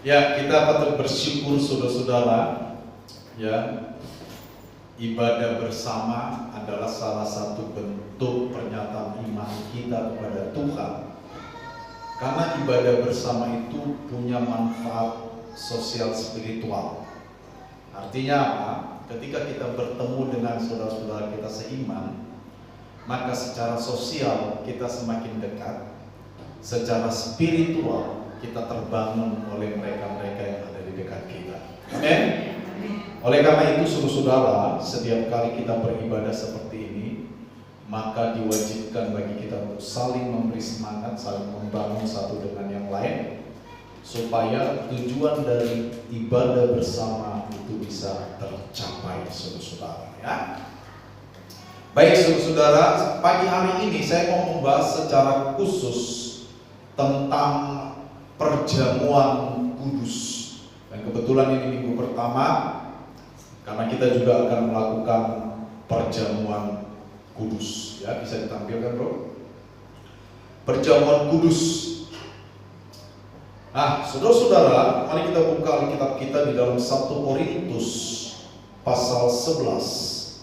Ya, kita patut bersyukur saudara-saudara. Ya, ibadah bersama adalah salah satu bentuk pernyataan iman kita kepada Tuhan. Karena ibadah bersama itu punya manfaat sosial spiritual. Artinya apa? Ketika kita bertemu dengan saudara-saudara kita seiman, maka secara sosial kita semakin dekat. Secara spiritual kita terbangun oleh mereka-mereka yang ada di dekat kita. Amin. Oleh karena itu saudara-saudara, setiap kali kita beribadah seperti ini, maka diwajibkan bagi kita untuk saling memberi semangat, saling membangun satu dengan yang lain, supaya tujuan dari ibadah bersama itu bisa tercapai saudara-saudara, ya. Baik saudara-saudara, pagi hari ini saya mau membahas secara khusus tentang perjamuan kudus. Dan kebetulan ini minggu pertama, karena kita juga akan melakukan perjamuan kudus. Ya, bisa ditampilkan bro. Perjamuan kudus. Nah, saudara-saudara, mari kita buka Alkitab kita di dalam 1 Korintus pasal 11.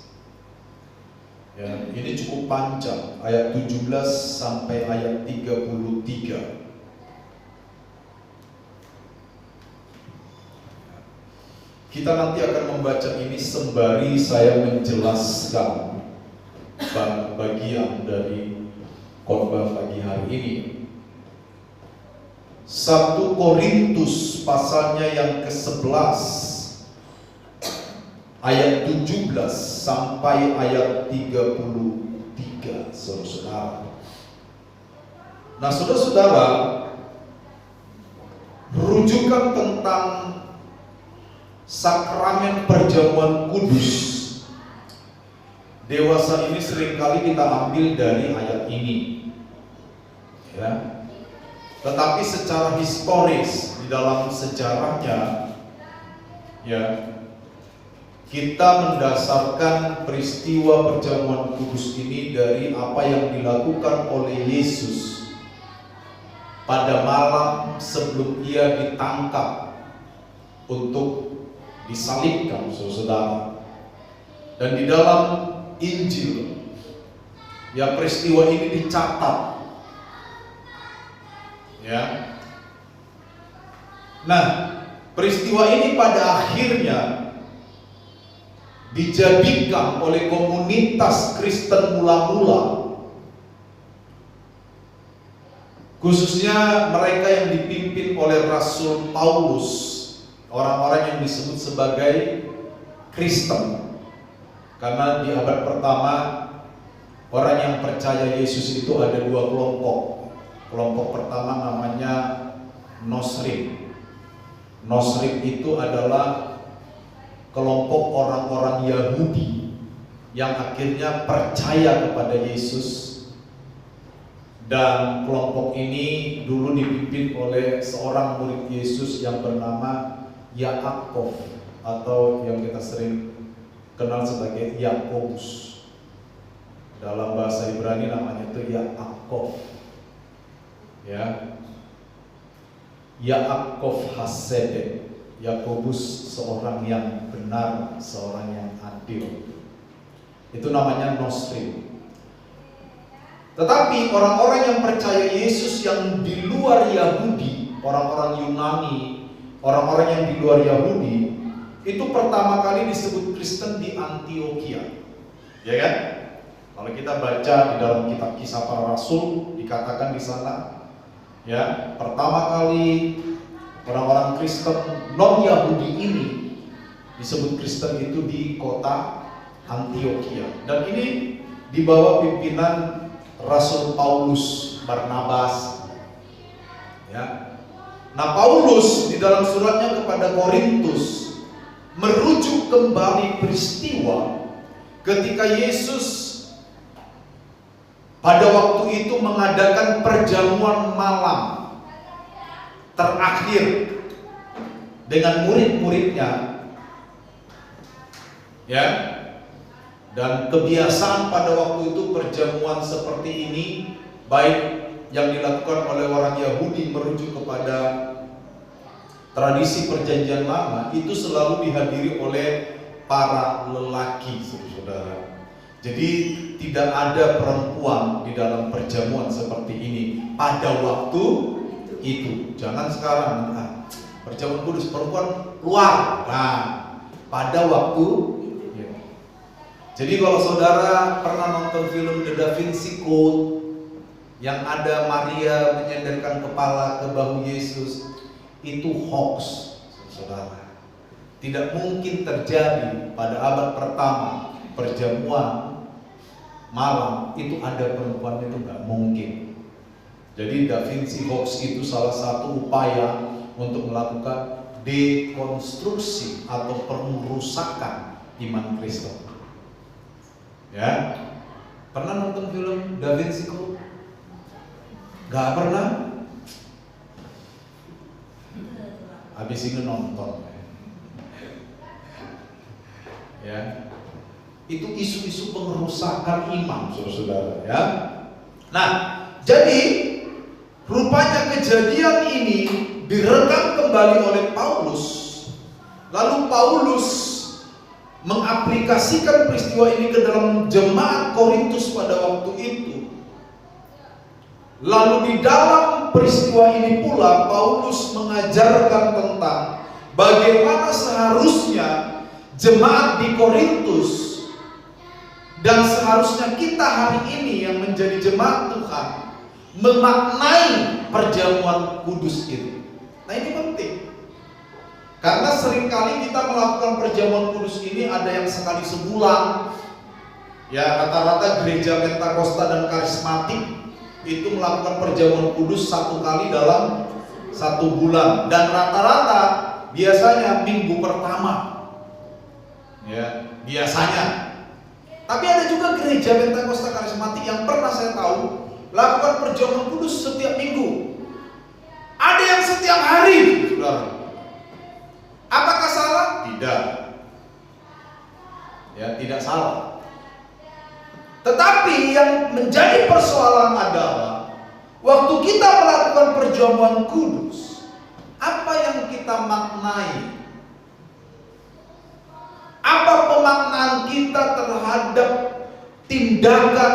Ya, ini cukup panjang, ayat 17 sampai ayat 33. Kita nanti akan membaca ini sembari saya menjelaskan bagian dari khotbah pagi hari ini. 1 Korintus pasalnya yang ke-11 ayat 17 sampai ayat 33, saudara-saudara. Nah, saudara-saudara, rujukan tentang sakramen perjamuan kudus dewasa ini seringkali kita ambil dari ayat ini, ya. Tetapi secara historis di dalam sejarahnya, ya, kita mendasarkan peristiwa perjamuan kudus ini dari apa yang dilakukan oleh Yesus pada malam sebelum ia ditangkap untuk disalibkan, saudara. Dan di dalam Injil, ya, peristiwa ini dicatat, ya. Nah, peristiwa ini pada akhirnya dijadikan oleh komunitas Kristen mula-mula, khususnya mereka yang dipimpin oleh Rasul Paulus, orang-orang yang disebut sebagai Kristen. Karena di abad pertama, orang yang percaya Yesus itu ada dua kelompok. Kelompok pertama namanya Nosrim. Nosrim itu adalah kelompok orang-orang Yahudi yang akhirnya percaya kepada Yesus. Dan kelompok ini dulu dipimpin oleh seorang murid Yesus yang bernama Yakov, atau yang kita sering kenal sebagai Yakobus. Dalam bahasa Ibrani namanya itu Yakov, ya. Yakov Hasedek. Yakobus seorang yang benar, seorang yang adil. Itu namanya Nosrim. Tetapi orang-orang yang percaya Yesus yang di luar Yahudi, orang-orang Yunani, orang-orang yang di luar Yahudi, itu pertama kali disebut Kristen di Antioquia, ya kan? Kalau kita baca di dalam kitab Kisah Para Rasul, dikatakan di sana, ya, pertama kali orang-orang Kristen non-Yahudi ini disebut Kristen itu di kota Antioquia. Dan ini di bawah pimpinan Rasul Paulus, Barnabas, ya. Nah, Paulus di dalam suratnya kepada Korintus merujuk kembali peristiwa ketika Yesus pada waktu itu mengadakan perjamuan malam terakhir dengan murid-muridnya, ya. Dan kebiasaan pada waktu itu perjamuan seperti ini, baik yang dilakukan oleh orang Yahudi merujuk kepada tradisi perjanjian lama itu selalu dihadiri oleh para lelaki, saudara. Jadi tidak ada perempuan di dalam perjamuan seperti ini pada waktu itu. Jangan sekarang, perjamuan kudus perempuan keluar. Nah, pada waktu itu. Jadi kalau saudara pernah nonton film The Da Vinci Code yang ada Maria menyandarkan kepala ke bahu Yesus, itu hoax, saudara. Tidak mungkin terjadi pada abad pertama perjamuan malam itu ada perempuan, itu nggak mungkin. Jadi Da Vinci hoax itu salah satu upaya untuk melakukan dekonstruksi atau pengerusakan iman Kristen. Ya, pernah nonton film Da Vinci Code? Gak pernah? Habis ini nonton. Ya, itu isu-isu pengerusakan iman, saudara-saudara. Ya, nah, jadi rupanya kejadian ini direkam kembali oleh Paulus. Lalu Paulus mengaplikasikan peristiwa ini ke dalam jemaat Korintus pada waktu itu. Lalu di dalam peristiwa ini pula Paulus mengajarkan tentang bagaimana seharusnya jemaat di Korintus dan seharusnya kita hari ini yang menjadi jemaat Tuhan memaknai perjamuan kudus itu. Nah, ini penting. Karena seringkali kita melakukan perjamuan kudus ini ada yang sekali sebulan. Ya, rata-rata gereja Pentakosta dan Karismatik itu melakukan perjamuan kudus 1 kali dalam 1 bulan. Dan rata-rata biasanya minggu pertama. Ya, biasanya. Tapi ada juga gereja Pentakosta Karismatik yang pernah saya tahu lakukan perjamuan kudus setiap minggu. Ada yang setiap hari, saudara. Apakah salah? Tidak. Ya, tidak salah. Tetapi yang menjadi persoalan adalah waktu kita melakukan perjamuan kudus, apa yang kita maknai? Apa pemaknaan kita terhadap tindakan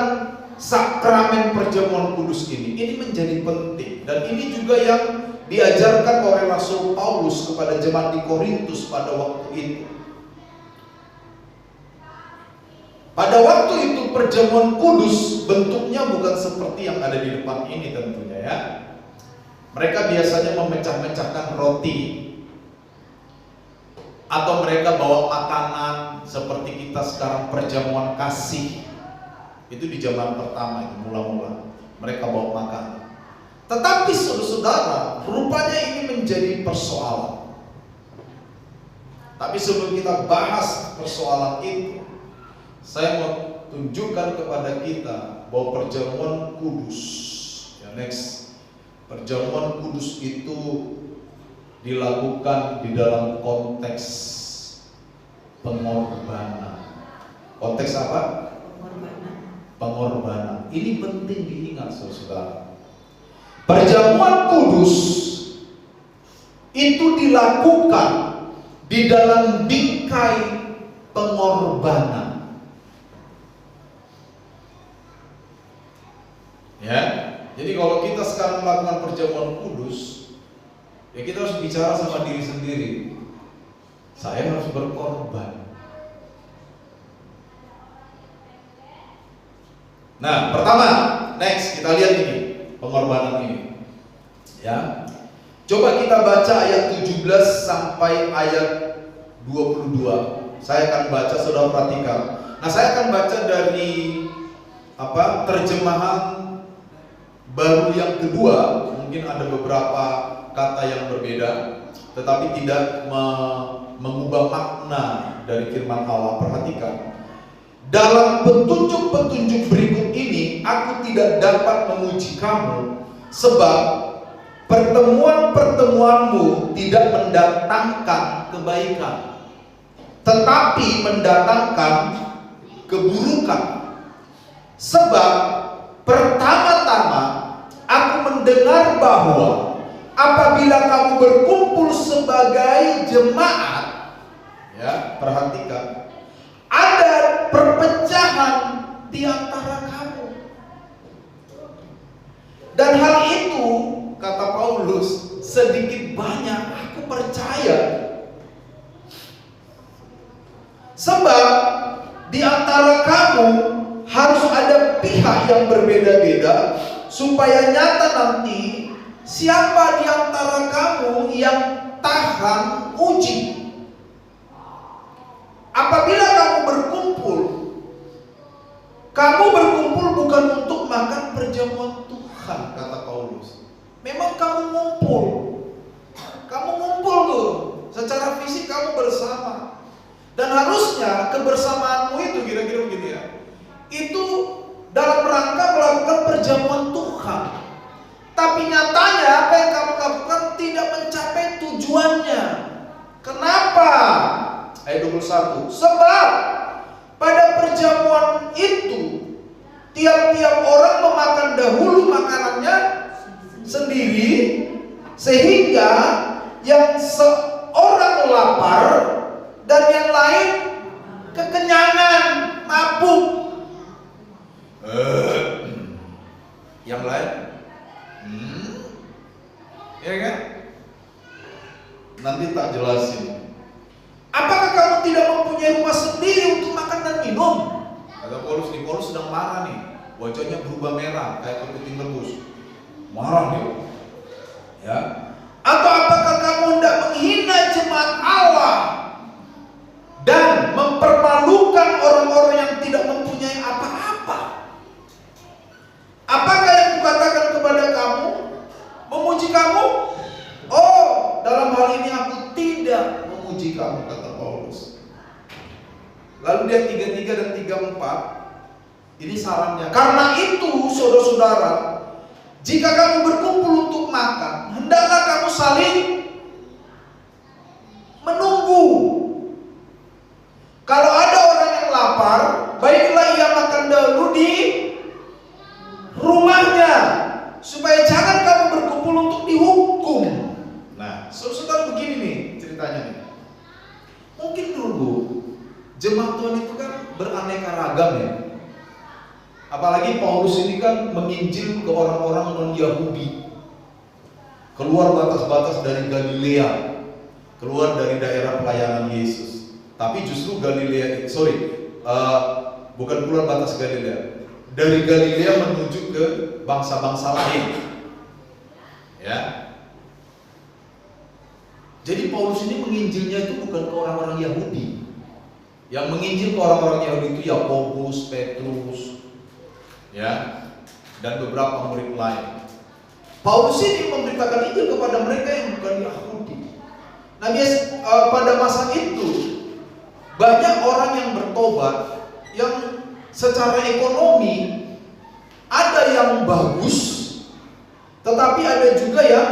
sakramen perjamuan kudus ini? Ini menjadi penting, dan ini juga yang diajarkan oleh Rasul Paulus kepada jemaat di Korintus pada waktu itu. Pada waktu itu perjamuan kudus bentuknya bukan seperti yang ada di depan ini tentunya, ya. Mereka biasanya memecah-mecahkan roti, atau mereka bawa makanan seperti kita sekarang perjamuan kasih. Itu di zaman pertama itu mula-mula mereka bawa makanan. Tetapi saudara, rupanya ini menjadi persoalan. Tapi sebelum kita bahas persoalan itu, saya mau tunjukkan kepada kita bahwa perjamuan kudus, ya, next, perjamuan kudus itu dilakukan di dalam konteks pengorbanan. Konteks apa? Pengorbanan. Ini penting diingat, saudara. Perjamuan kudus itu dilakukan di dalam bingkai pengorbanan. Ya, jadi kalau kita sekarang melakukan perjamuan kudus, ya kita harus bicara sama diri sendiri. Saya harus berkorban. Nah, pertama, next kita lihat ini pengorbanan ini. Ya. Coba kita baca ayat 17 sampai ayat 22. Saya akan baca, saudara perhatikan. Nah, saya akan baca dari terjemahan baru yang kedua. Mungkin ada beberapa kata yang berbeda, tetapi tidak mengubah makna dari firman Allah. Perhatikan. Dalam petunjuk-petunjuk berikut ini, aku tidak dapat memuji kamu, sebab pertemuan-pertemuanmu tidak mendatangkan kebaikan, tetapi mendatangkan keburukan. Sebab pertama-tama aku mendengar bahwa apabila kamu berkumpul sebagai jemaat, ya, perhatikan, ada perpecahan di antara kamu. Dan hal itu, kata Paulus, sedikit banyak aku percaya. Sebab di antara kamu harus ada pihak yang berbeda-beda, supaya nyata nanti siapa di antara kamu yang tahan uji. Apabila kamu berkumpul bukan untuk makan perjamuan Tuhan, kata Paulus. Memang kamu ngumpul tuh, secara fisik kamu bersama. Dan harusnya kebersamaanmu itu kira-kira begini ya, itu dalam rangka melakukan perjamuan Tuhan. Tapi nyatanya apa yang kamu lakukan tidak mencapai tujuannya. Kenapa? Ayat 21. Sebab pada perjamuan itu tiap-tiap orang memakan dahulu makanannya sendiri, sehingga yang seorang lapar dan yang lain kekenyangan, mabuk. Yang lain, ya kan? Nanti tak jelasin. Apakah kamu tidak mempunyai rumah sendiri untuk makan dan minum? Kata Paulus, nih Paulus sedang marah nih, wajahnya berubah merah kayak kepiting rebus. Marah dia. Ya. Atau apakah kamu hendak menghina jemaat Allah dan mempermalukan orang-orang yang tidak mempunyai apa-apa? Apakah yang kukatakan kepada kamu memuji kamu? Oh, dalam hal ini aku tidak memuji kamu, kata Paulus. Lalu dia 33 dan 34, ini sarannya. Karena itu, saudara-saudara, jika kamu berkumpul untuk makan, hendaklah kamu saling menunggu. Kalau ada orang yang lapar, baiklah ia makan dahulu di rumahnya, supaya jangan kamu berkumpul untuk dihukum. Nah, saudara begini nih ceritanya nih. Mungkin dulu jemaat Tuhan itu kan beraneka ragam ya. Apalagi Paulus ini kan menginjil ke orang-orang non-Yahudi, keluar batas-batas dari Galilea, keluar dari daerah pelayanan Yesus. Tapi justru bukan keluar batas Galilea, dari Galilea menuju ke bangsa-bangsa lain. Ya. Jadi Paulus ini menginjilnya itu bukan ke orang-orang Yahudi. Yang menginjil ke orang-orang Yahudi itu Yakobus, Petrus, ya, dan beberapa murid lain. Paulus ini memberitakan Injil kepada mereka yang bukan Yahudi. Nah, pada masa itu banyak orang yang bertobat, yang secara ekonomi ada yang bagus, tetapi ada juga yang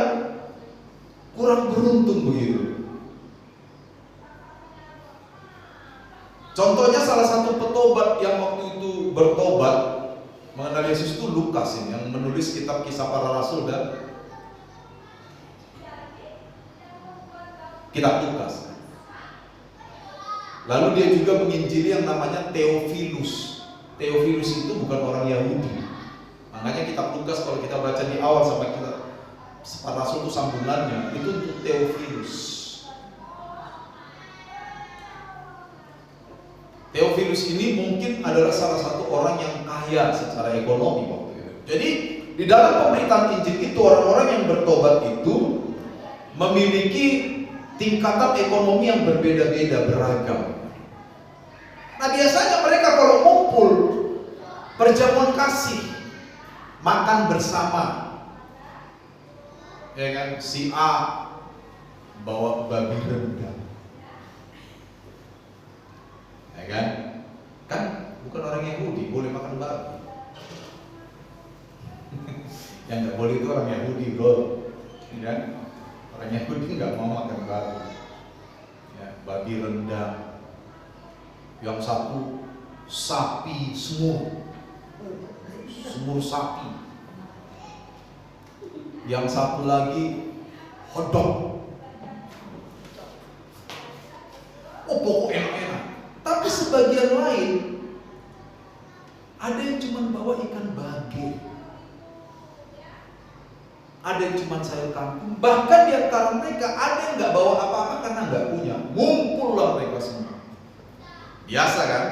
kurang beruntung begitu. Contohnya salah satu petobat yang waktu itu bertobat mengenal Yesus itu Lukas ini, yang menulis kitab Kisah Para Rasul dan kitab Lukas. Lalu dia juga menginjili yang namanya Theophilus. Theophilus itu bukan orang Yahudi. Makanya kitab Lukas kalau kita baca di awal sampai kita Para Rasul itu sambungannya, itu untuk Theophilus. Theophilus ini mungkin adalah salah satu orang yang kaya secara ekonomi waktu itu. Jadi di dalam pemberitaan Injil itu orang-orang yang bertobat itu memiliki tingkatan ekonomi yang berbeda-beda, beragam. Nah, biasanya mereka kalau ngumpul perjamuan kasih, makan bersama, ya kan, si A bawa babi rendang, ya kan? Kan bukan orang Yahudi, boleh makan babi. Yang nggak boleh itu orang Yahudi, bro. Ya kan? Orang Yahudi nggak mau makan babi. Ya, babi rendang. Yang satu sapi semur sapi. Yang satu lagi hotdog. Oh, pokok enak-enak. Tapi sebagian lain ada yang cuma bawa ikan bage, ada yang cuma sayur kangkung. Bahkan di antara mereka ada yang nggak bawa apa-apa karena nggak punya. Ngumpullah mereka semua. Biasa kan?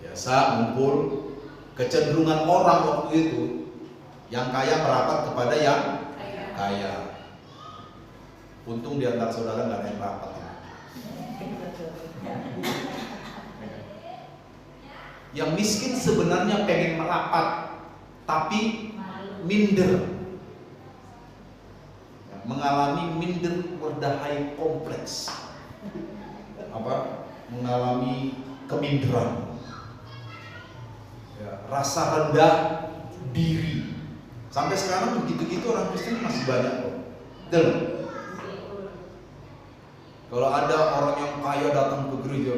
Biasa ngumpul. Kecenderungan orang waktu itu, yang kaya merapat kepada yang kaya. Untung di antara saudara nggak ada yang rapat. Yang miskin sebenarnya pengen merapat, tapi minder, mengalami minder werdahai kompleks, mengalami keminderan, rasa rendah diri. Sampai sekarang begitu-gitu orang Kristen masih banyak kok. Betul. Kalau ada orang yang kaya datang ke gereja,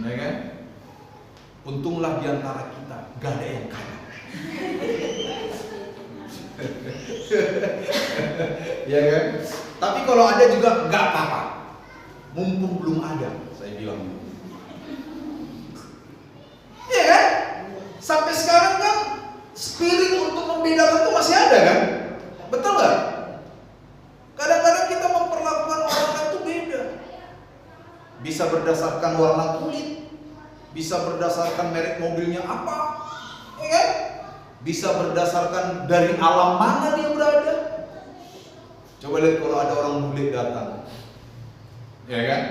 ya kan? Untunglah di antara kita gak ada yang kaya. Ya kan? Tapi kalau ada juga gak apa-apa. Mumpung belum ada, saya bilang. Ya kan? Sampai sekarang kan spirit untuk membedakan itu masih ada kan? Betul gak? Kadang-kadang kita memperlakukan orang itu beda. Bisa berdasarkan warna kulit, bisa berdasarkan merek mobilnya apa, ya kan? Bisa berdasarkan dari alam mana dia berada. Coba lihat kalau ada orang bule datang, ya kan?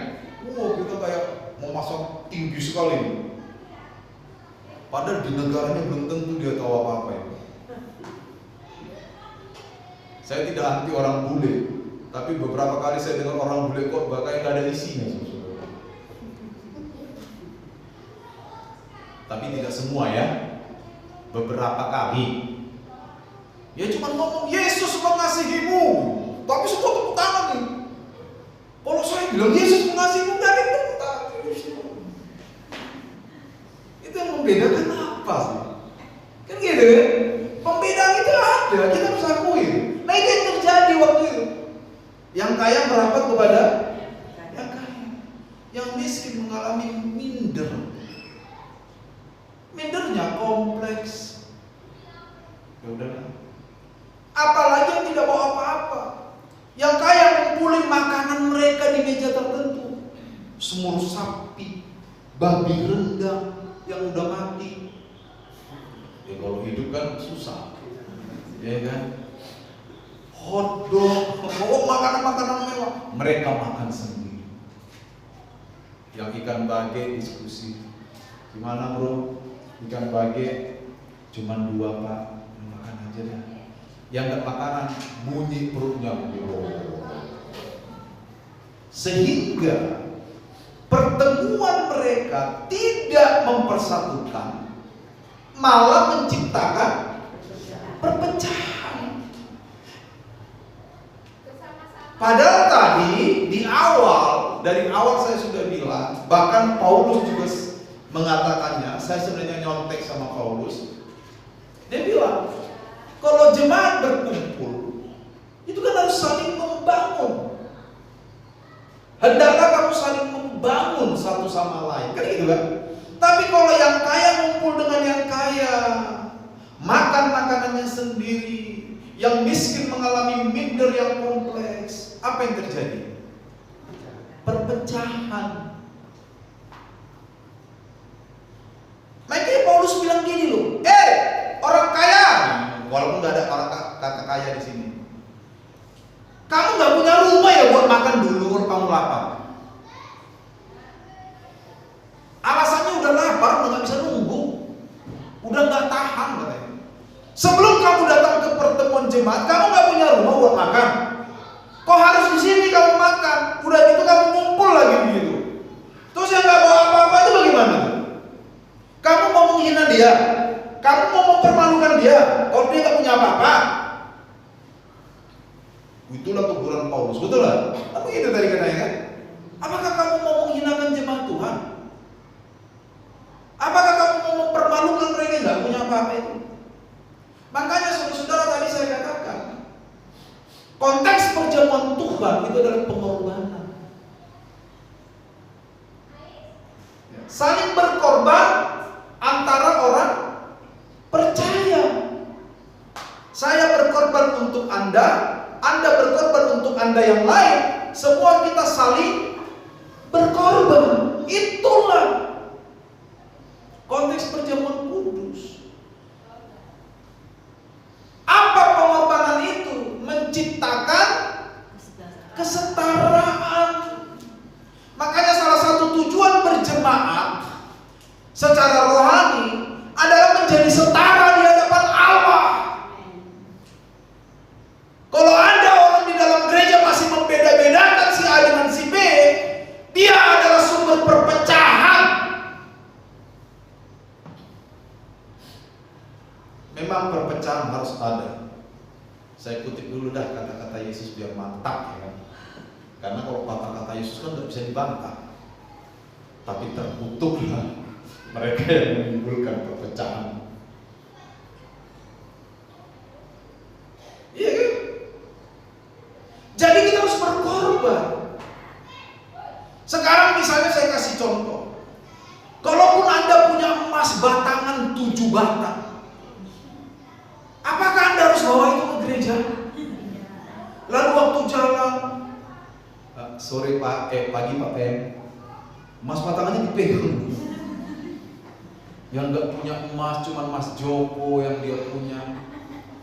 Kita kayak mau masuk tinggi sekali. Padahal di negaranya belum tentu dia tahu apa-apa ya. Saya tidak anti orang bule, tapi beberapa kali saya dengar orang bule kok bakal nggak ada isinya. Tapi tidak semua ya. Beberapa kali ya cuma ngomong Yesus mengasihimu, tapi semua tepuk tangan nih. Kalau saya bilang Yesus mengasihimu, gak ada yang tepuk tangan. Itu yang membedakan apa sih? Kan gitu kan? Pembedaan itu ada, kita harus akui. Nah itu yang terjadi waktu itu. Yang kaya merapat kepada yang kaya, yang miskin mengalami minder. Mindernya kompleks. Ya udah. Apalagi yang tidak bawa apa-apa. Yang kaya ngumpulin makanan mereka di meja tertentu. Semur sapi, babi rendang yang udah mati. Ya kalau hidup kan susah. Ya kan? Hotdog, bawa makanan-makanan mewah. Mereka makan sendiri. Yang ikan bage diskusi. Gimana bro? Ikan bage cuman 2 pak, makan aja deh. Yang gak makanan bunyi perutnya. Sehingga pertemuan mereka tidak mempersatukan, malah menciptakan perpecahan. Padahal tadi di awal, dari awal saya sudah bilang, bahkan Paulus juga mengatakannya, saya sebenarnya nyontek sama Paulus. Dia bilang, kalau jemaat berkumpul, itu kan harus saling membangun. Hendaklah kamu saling membangun satu sama lain, kan gitu kan? Tapi kalau yang kaya ngumpul dengan yang kaya, makan makanannya sendiri, yang miskin mengalami minder yang kompleks, apa yang terjadi? Perpecahan. Makanya Paulus bilang gini loh, orang kaya, walaupun nggak ada orang kata kaya di sini, kamu nggak punya rumah ya buat makan dulu kalau kamu lapar. Alasannya udah lapar, udah nggak bisa nunggu, udah nggak tahan katanya. Sebelum kamu datang ke pertemuan jemaat, kamu nggak punya rumah buat makan. Kok harus di sini kamu makan? Udah gitu kamu ngumpul lagi begitu. Terus yang nggak bawa apa-apa itu bagaimana? Kamu mau menghina dia, kamu mau mempermalukan dia, kalau dia gak punya apa-apa. Itulah teguran Paulus, betul lah? Apa itu tadi katanya kan? Apakah kamu mau menghinakan jemaat Tuhan? Apakah kamu mau Makanya saudara-saudara tadi saya katakan, konteks perjamuan Tuhan itu adalah pengorbanan. Saling berkorban antara orang percaya. Saya berkorban untuk Anda, Anda berkorban untuk Anda yang lain. Semua kita saling berkorban. Itulah konteks perjamuan kudus. Apa pengorbanan itu? Menciptakan kesetaraan. Makanya salah satu tujuan berjemaat secara rohani adalah menjadi setara di hadapan Allah. Kalau ada orang di dalam gereja masih membeda-bedakan si A dengan si B, dia adalah sumber perpecahan. Memang perpecahan harus ada. Saya kutip dulu dah kata-kata Yesus biar mantap, ya kan? Karena kalau kata-kata Yesus kan tidak bisa dibantah. Tapi terkutuklah mereka yang menimbulkan perpecahan. Iya kan? Jadi kita harus berkorban. Sekarang misalnya saya kasih contoh. Kalaupun Anda punya emas batangan 7 batang, apakah Anda harus bawa itu ke gereja? Lalu waktu jalan, sore pagi Pak PM, emas batangannya dipegang. Yang nggak punya emas cuma Mas Joko yang dia punya,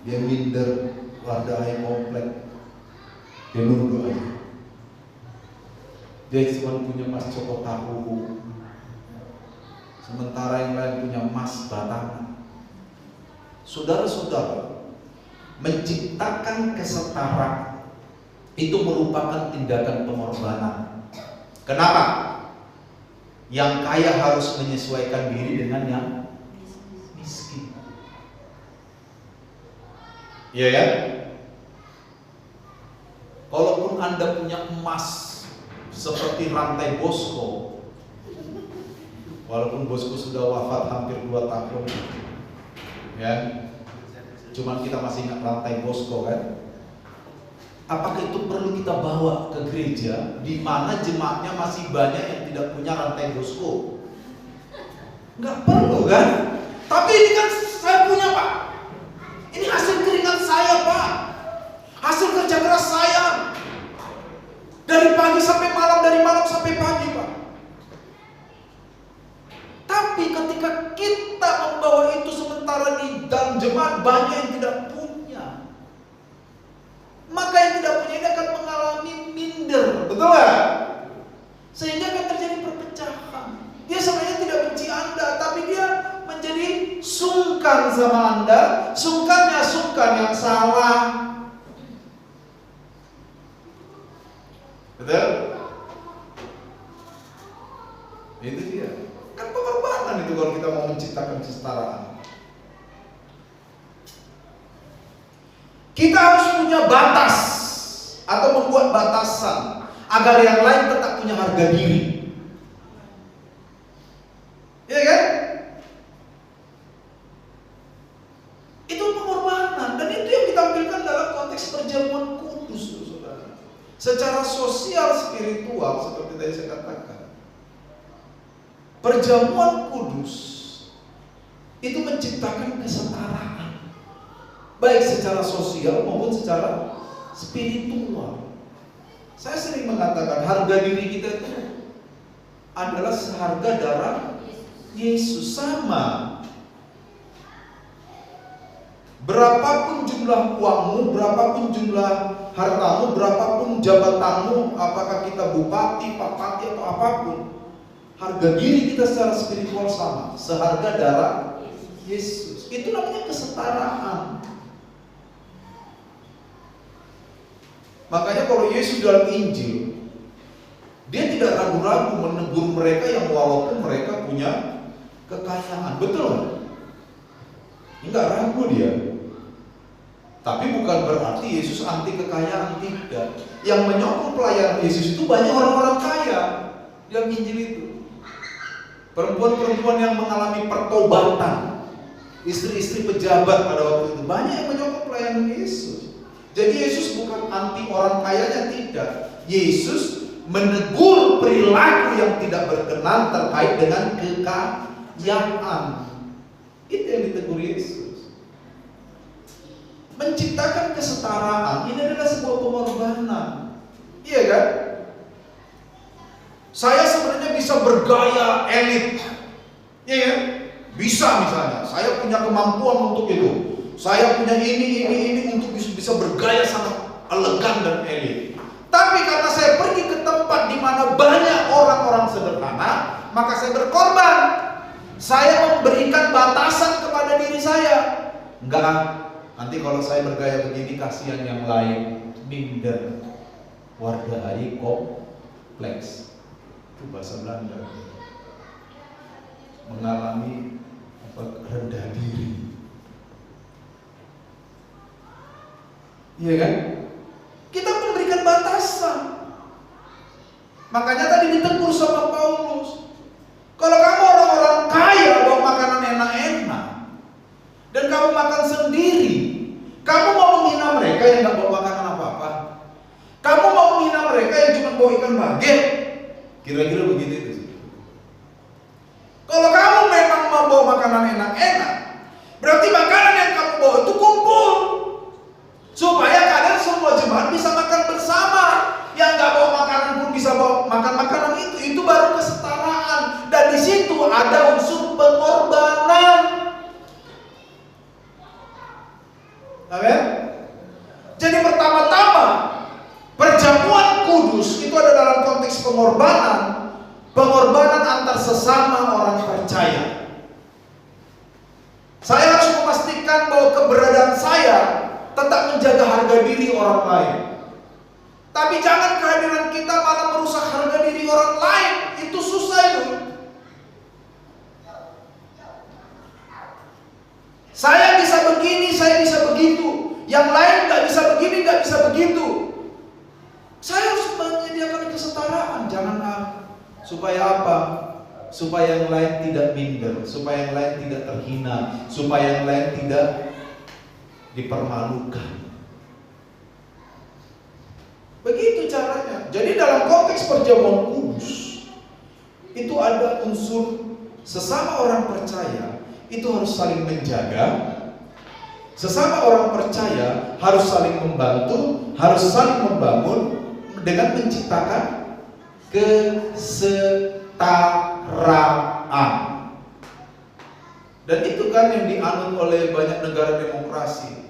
dia minder, wadahnya komplek, dia nunduk aja. Dia cuma punya emas Joko tahu, sementara yang lain punya emas batangan. Saudara-saudara, menciptakan kesetaraan itu merupakan tindakan pengorbanan. Kenapa? Yang kaya harus menyesuaikan diri dengan yang miskin. Iya ya? Kalaupun Anda punya emas seperti rantai Bosco, walaupun Bosco sudah wafat hampir 2 tahun, ya, cuman kita masih ingat rantai Bosco kan? Apakah itu perlu kita bawa ke gereja di mana jemaatnya masih banyak yang tidak punya rantai Bosco? Nggak perlu kan? Tapi ini kan saya punya Pak. Ini hasil keringat saya Pak. Hasil kerja keras saya. Dari pagi sampai malam, dari malam sampai pagi Pak. Tapi ketika kita membawa itu sementara di dalam jemaat banyak yang tidak punya, maka yang tidak punya ini akan mengalami minder, betul nggak? Sehingga akan terjadi perpecahan. Dia sebenarnya tidak benci Anda, tapi dia menjadi sungkan sama Anda. Sungkannya sungkan yang salah. Betul? Itu dia. Kan pengorbanan itu kalau kita mau menciptakan kesetaraan. Kita harus punya batas atau membuat batasan agar yang lain tetap punya harga diri. Iya kan? Itu pengorbanan dan itu yang ditampilkan dalam konteks perjamuan kudus, saudara. Secara sosial spiritual seperti tadi saya katakan, perjamuan kudus itu menciptakan kesetaraan. Baik secara sosial maupun secara spiritual. Saya sering mengatakan harga diri kita itu adalah seharga darah Yesus. Sama. Berapapun jumlah uangmu, berapapun jumlah hartamu, berapapun jabatanmu, apakah kita bupati, pakpati atau apapun, harga diri kita secara spiritual sama, seharga darah Yesus. Itu namanya kesetaraan. Makanya kalau Yesus dalam Injil, dia tidak ragu-ragu menegur mereka yang walaupun mereka punya kekayaan. Betul? Enggak ragu dia. Tapi bukan berarti Yesus anti kekayaan, tidak. Yang menyokong pelayanan Yesus itu banyak orang-orang kaya dalam Injil itu. Perempuan-perempuan yang mengalami pertobatan istri-istri pejabat pada waktu itu, banyak yang menyokong pelayanan Yesus. Jadi Yesus bukan anti orang kayanya, tidak. Yesus menegur perilaku yang tidak berkenan terkait dengan kekayaan. Itu yang ditegur Yesus. Menciptakan kesetaraan, ini adalah sebuah pengorbanan. Iya kan? Saya sebenarnya bisa bergaya elit. Iya kan? Bisa misalnya, saya punya kemampuan untuk itu. Saya punya ini untuk bisa bergaya sangat elegan dan elit. Tapi karena saya pergi ke tempat di mana banyak orang-orang sederhana, maka saya berkorban. Saya memberikan batasan kepada diri saya. Enggak, nanti kalau saya bergaya begini kasihan yang lain, minder. Warga hari kompleks. Itu bahasa Belanda. Mengalami rendah diri. Iya kan? Kita memberikan batasan. Makanya tadi ditegur sama Paulus. Kalau kamu orang-orang kaya bawa makanan enak-enak dan kamu makan sendiri, kamu mau menghina mereka yang gak bawa makanan apa-apa? Kamu mau menghina mereka yang cuma bawa ikan baget? Kira-kira begitu itu. Kalau kamu memang mau bawa makanan enak-enak, berarti makanan yang kamu bawa itu kumpul, supaya kalian semua jemaat bisa makan bersama. Yang nggak bawa makanan pun bisa bawa makan makanan itu baru kesetaraan. Dan di situ ada unsur pengorbanan. Amin. Jadi pertama-tama perjamuan kudus itu ada dalam konteks pengorbanan. Pengorbanan antar sesama orang percaya. Saya harus memastikan bahwa keberadaan saya tetap menjaga harga diri orang lain. Tapi jangan kehadiran kita malah merusak harga diri orang lain. Itu susah itu. Saya bisa begini, saya bisa begitu. Yang lain gak bisa begini, gak bisa begitu. Saya harus menyediakan kesetaraan. Jangan supaya apa? Supaya yang lain tidak minder, supaya yang lain tidak terhina, supaya yang lain tidak dipermalukan. Begitu caranya. Jadi dalam konteks perjamuan kudus itu ada unsur sesama orang percaya itu harus saling menjaga. Sesama orang percaya harus saling membantu, harus saling membangun dengan menciptakan kesetaraan. Dan itu kan yang dianut oleh banyak negara demokrasi.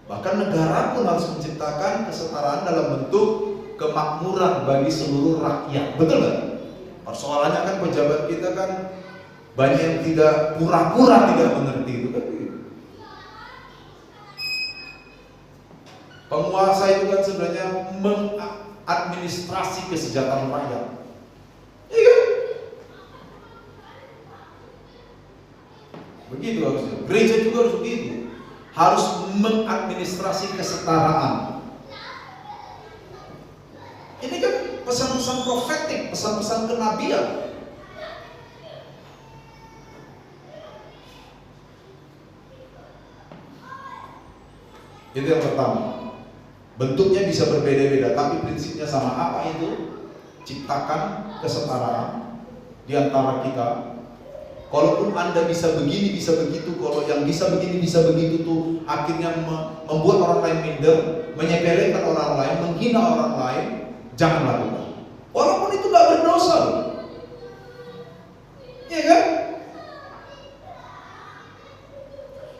Bahkan negara pun harus menciptakan kesetaraan dalam bentuk kemakmuran bagi seluruh rakyat. Betul nggak? Persoalannya kan pejabat kita kan banyak yang tidak pura-pura tidak mengerti itu kan. Penguasa itu kan sebenarnya mengadministrasi kesejahteraan rakyat. Iya. Begitu harusnya. Gereja juga harus begitu. Harus mengadministrasi kesetaraan. Ini kan pesan-pesan profetik, pesan-pesan kenabian. Itu yang pertama. Bentuknya bisa berbeda-beda, tapi prinsipnya sama. Apa itu? Ciptakan kesetaraan di antara kita. Kalaupun Anda bisa begini, bisa begitu, kalau yang bisa begini, bisa begitu tuh akhirnya membuat orang lain minder, menyepelekan orang lain, menghina orang lain, jangan lakukan. Walaupun itu gak berdosa loh. Iya kan?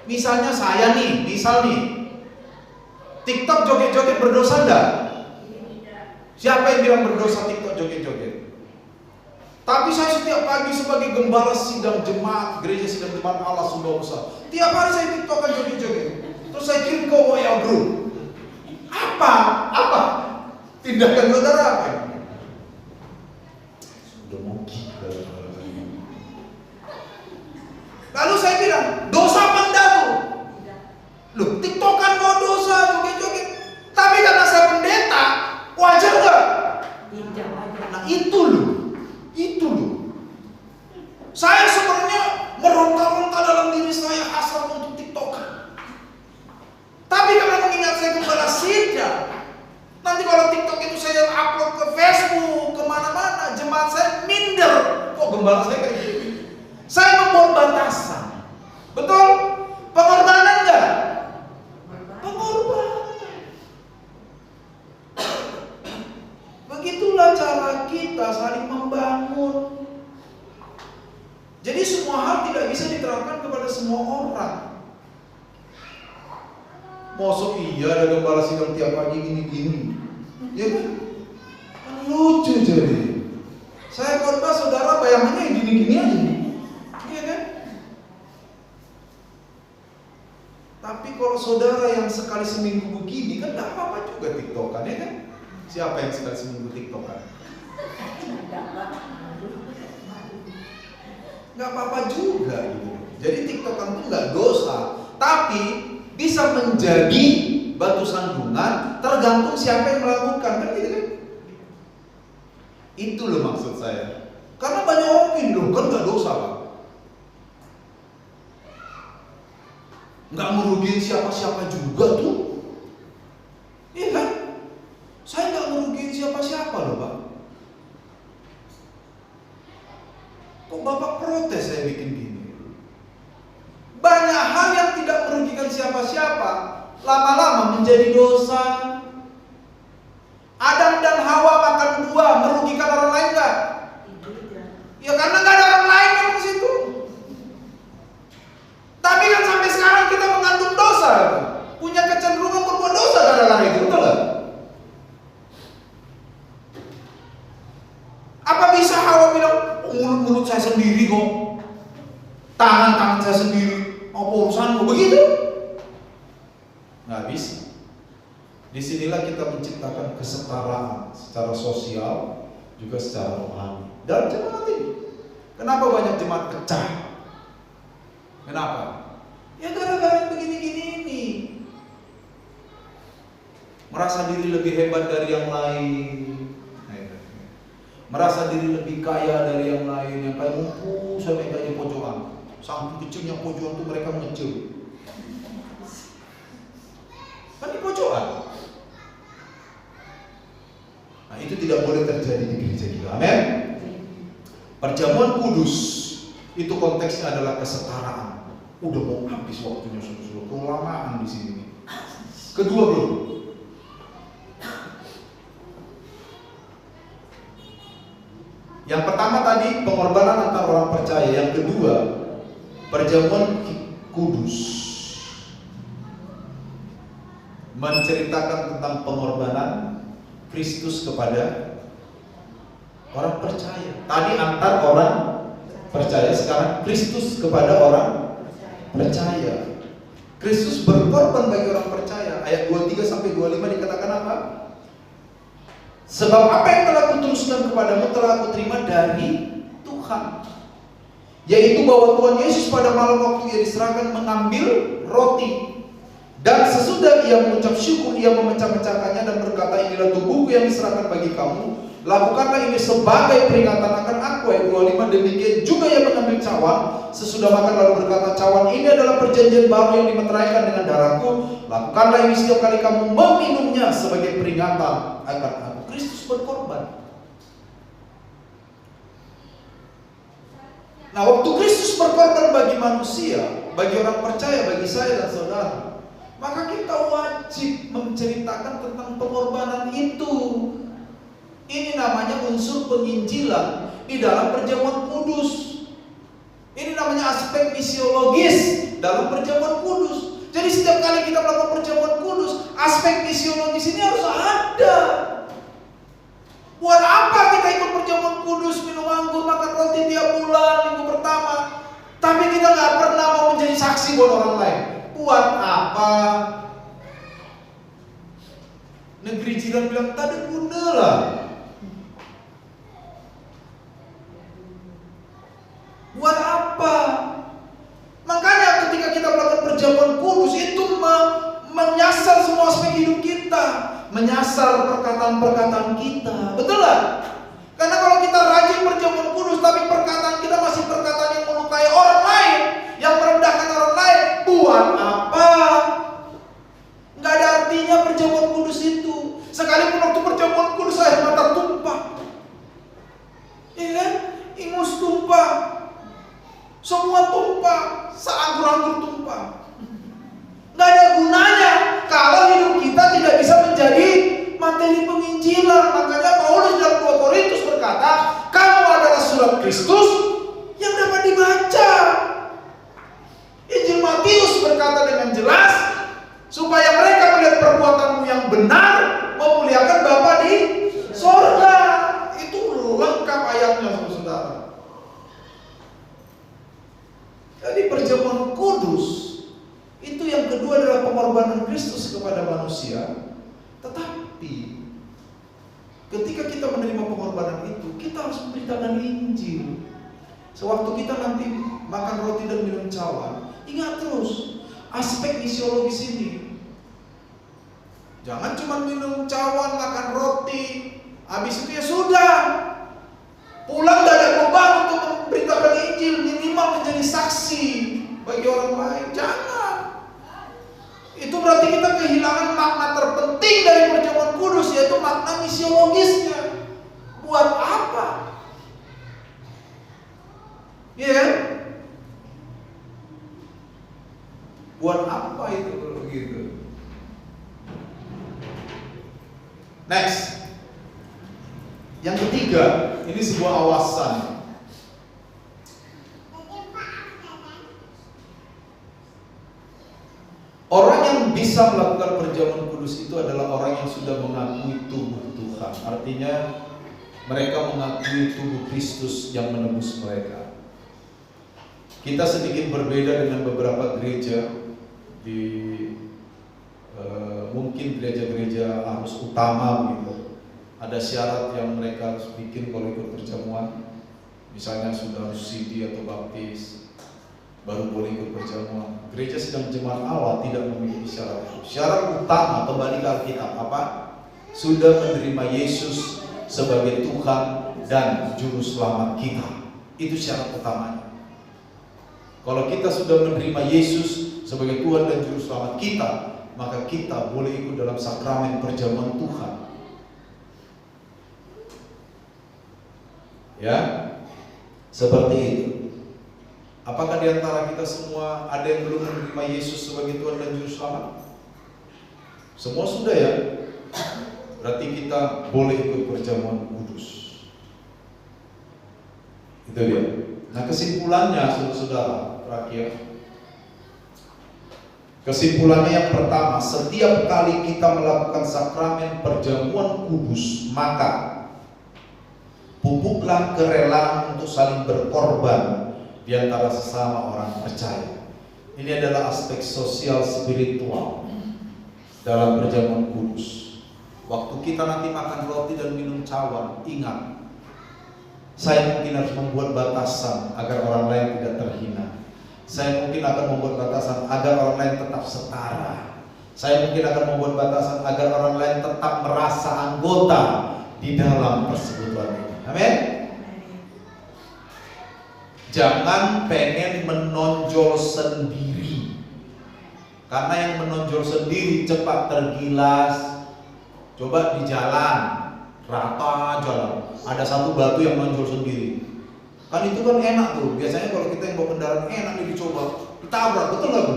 Misalnya saya nih, TikTok joget-joget berdosa enggak? Siapa yang bilang berdosa TikTok joget-joget? Tapi saya setiap pagi sebagai gembala sidang jemaat, gereja sidang jemaat Allah Sumba Besar, tiap hari saya TikTokan joget-joget. Terus saya kirim ke WA group. Apa? Tindakan saudara apa? Sudah mau gila. Lalu saya bilang, dosa apa enggak tuh? Loh, TikTokan kok dosa, joget-joget. Tapi karena saya pendeta, wajar enggak? Tidak wajar. Nah itu loh. Saya sebenarnya meronta-ronta dalam diri saya, hasrat Mosok iya ada gembala sidang tiap pagi gini-gini. Ya kan? Lucu jadi. Saya khotbah saudara bayangannya gini-gini aja. Iya kan? Tapi kalau saudara yang sekali seminggu begini kan gak apa-apa juga tiktokan, ya kan? Siapa yang sekali seminggu tiktokan? Gak apa-apa juga gitu. Jadi tiktokan itu gak dosa, tapi bisa menjadi batu sandungan tergantung siapa yang melakukan, kan gitu kan? Itu loh maksud saya. Karena banyak orang gini loh, kan gak dosa Pak. Gak merugikan siapa-siapa juga tuh. Iya kan? Saya gak merugikan siapa-siapa loh Pak. Kok Bapak protes saya bikin gini? Banyak hal yang tidak merugikan siapa-siapa lama-lama menjadi dosa. Adam dan Hawa makan buah merugikan orang lain gak? Ya karena gak ada orang lain yang di situ. Tapi kan sampai sekarang kita mengandung dosa, punya kecenderungan berbuat dosa gara-gara itu, betul gak? Apa bisa Hawa bilang, mulut-mulut saya sendiri kok, tangan-tangan saya sendiri, apa urusanku, begitu? Nggak bisa. Disinilah kita menciptakan kesetaraan secara sosial juga secara rohani dalam jemaat ini. Kenapa banyak jemaat pecah? Kenapa? Ya gara-gara begini-gini ini. Merasa diri lebih hebat dari yang lain, merasa diri lebih kaya dari yang lain, yang kayak mumpung sampai kayak pojokan. Saking kecilnya pojokan tuh mereka mengecil. Kan di pojokan. Nah itu tidak boleh terjadi di gereja kita. Amin. Perjamuan kudus itu konteksnya adalah kesetaraan. Udah mau habis waktunya sudah kelamaan di sini. Kedua belum. Yang pertama tadi pengorbanan antar orang percaya. Yang kedua perjamuan kudus menceritakan tentang pengorbanan Kristus kepada orang percaya. Tadi antar orang percaya, sekarang Kristus kepada orang percaya. Kristus berkorban bagi orang percaya. Ayat 23 sampai 25 dikatakan apa? Sebab apa yang telah kuteruskan kepadamu telah aku terima dari Tuhan, yaitu bahwa Tuhan Yesus pada malam waktu ia diserahkan mengambil roti, dan sesudah ia mengucap syukur ia memecah-mecahkannya dan berkata, inilah tubuhku yang diserahkan bagi kamu, lakukanlah ini sebagai peringatan akan aku. Ayat 25, demikian juga ia mengambil cawan sesudah makan lalu berkata, cawan ini adalah perjanjian baru yang dimeteraikan dengan darahku, lakukanlah ini setiap kali kamu meminumnya sebagai peringatan akan aku. Kristus berkorban. Nah, waktu Kristus berkorban bagi manusia, bagi orang percaya, bagi saya dan saudara, maka kita wajib menceritakan tentang pengorbanan itu. Ini namanya unsur penginjilan di dalam perjamuan kudus. Ini namanya aspek misiologis dalam perjamuan kudus. Jadi setiap kali kita melakukan perjamuan kudus, aspek misiologis ini harus ada. Buat apa kita ikut perjamuan kudus, minum anggur, makan roti tiap bulan, minggu pertama, tapi kita nggak pernah mau menjadi saksi buat orang lain? Buat apa? Negeri jiran bilang, tadi guna lah. Buat apa? Makanya ketika kita melakukan perjamuan kudus itu menyasar semua aspek hidup kita, menyasar perkataan-perkataan kita, betul gak? Karena kalau kita rajin perjamuan kudus tapi perkataan kita masih perkataan yang melukai orang lain, yang merendahkan orang lain, buat apa? Gak ada artinya perjamuan kudus itu. Sekalipun waktu perjamuan kudus air mata tumpah, iya kan? Ingus tumpah, semua tumpah, seanggur-anggur tumpah. Gak ada gunanya kalau hidup kita tidak bisa menjadi materi penginjilan. Makanya Paulus dalam 2 Korintus berkata, kamu adalah surat Kristus yang dapat dibaca. Injil Matius berkata dengan jelas, supaya mereka kedua adalah pengorbanan Kristus kepada manusia. Tetapi ketika kita menerima pengorbanan itu, kita harus memberitakan Injil. Sewaktu kita nanti makan roti dan minum cawan, ingat terus aspek misiologis ini. Jangan cuma minum cawan, makan roti, habis itu ya sudah. Pulang gak ada beban untuk memberitakan Injil, minimal menjadi saksi bagi orang lain. Jangan. Itu berarti kita kehilangan makna terpenting dari perjamuan kudus, yaitu makna misiologisnya. Buat apa? Iya kan? Buat apa itu kalau begitu? Next. Yang ketiga, ini sebuah awasan. Orang yang bisa melakukan perjamuan kudus itu adalah orang yang sudah mengakui tubuh Tuhan. Artinya mereka mengakui tubuh Kristus yang menebus mereka. Kita sedikit berbeda dengan beberapa gereja di mungkin gereja-gereja arus utama gitu. Ada syarat yang mereka harus bikin kalau ikut perjamuan. Misalnya sudah harus CD atau baptis, baru boleh ikut perjamuan. Gereja sedang jemaat Allah tidak memiliki syarat itu. Syarat utama kembali ke Alkitab apa? Sudah menerima Yesus sebagai Tuhan dan Juru Selamat kita. Itu syarat utamanya. Kalau kita sudah menerima Yesus sebagai Tuhan dan Juru Selamat kita, maka kita boleh ikut dalam sakramen perjamuan Tuhan. Ya, seperti itu. Apakah di antara kita semua ada yang belum menerima Yesus sebagai Tuhan dan Juru Selamat? Semua sudah ya? Berarti kita boleh ikut perjamuan kudus. Itu dia. Nah, kesimpulannya saudara-saudara, terakhir. Kesimpulannya yang pertama, setiap kali kita melakukan sakramen perjamuan kudus, maka pupuklah kerelaan untuk saling berkorban di antara sesama orang percaya. Ini adalah aspek sosial spiritual dalam perjamuan kudus. Waktu kita nanti makan roti dan minum cawan, ingat, saya mungkin harus membuat batasan agar orang lain tidak terhina. Saya mungkin akan membuat batasan agar orang lain tetap setara. Saya mungkin akan membuat batasan agar orang lain tetap merasa anggota di dalam persekutuan ini. Amin. Jangan pengen menonjol sendiri. Karena yang menonjol sendiri cepat tergilas. Coba di jalan, rata jalan, ada satu batu yang menonjol sendiri. Kan itu kan enak tuh. Biasanya kalau kita yang bawa kendaraan enak nih dicoba, ditabrak, betul nggak Bu?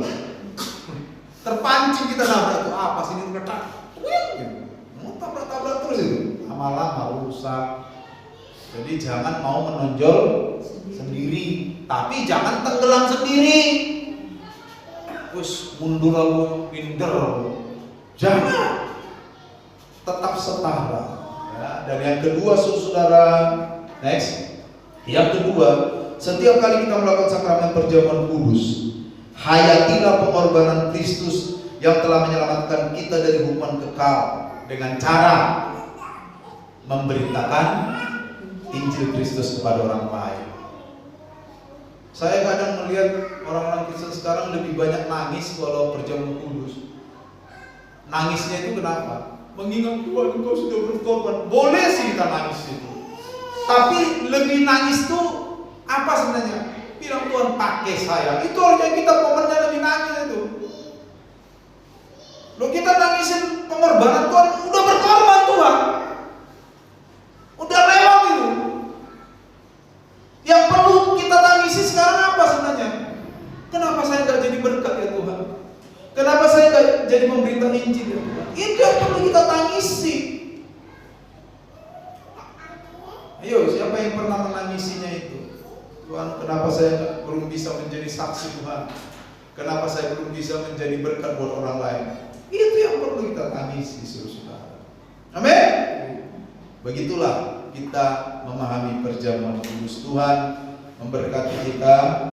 Terpancing kita nabrak tuh, apa sini retak, mau tabrak-tabrak terus itu, lama-lama rusak. Jadi jangan mau menonjol sendiri, tapi jangan tenggelam sendiri. Terus mundur lalu minder, jangan, tetap setara. Ya, dan yang kedua saudara, next. Yang kedua, setiap kali kita melakukan sakramen perjamuan kudus, hayatilah pengorbanan Kristus yang telah menyelamatkan kita dari hukuman kekal dengan cara memberitakan Injil Kristus kepada orang lain. Saya kadang melihat orang-orang Kristen sekarang lebih banyak nangis kalau perjamuan kudus. Nangisnya itu kenapa? Mengingat Tuhan engkau sudah berkorban. Boleh sih kita nangis itu. Tapi lebih nangis tuh apa sebenarnya? Bilang Tuhan pakai saya. Itu harusnya kita momennya lebih nangis itu. Loh, kita nangisin pengorbanan Tuhan, udah berkorban Tuhan. Udah lewat itu. Yang perlu kita tangisi sekarang apa sebenarnya? Kenapa saya nggak jadi berkat ya Tuhan? Kenapa saya nggak jadi memberitakan Injil ya Tuhan? Itu yang perlu kita tangisi. Ayo, siapa yang pernah menangisinya itu? Tuhan, kenapa saya belum bisa menjadi saksi Tuhan? Kenapa saya belum bisa menjadi berkat buat orang lain? Itu yang perlu kita tangisi, saudara. Amin. Begitulah kita memahami perjamuan kudus. Tuhan memberkati kita.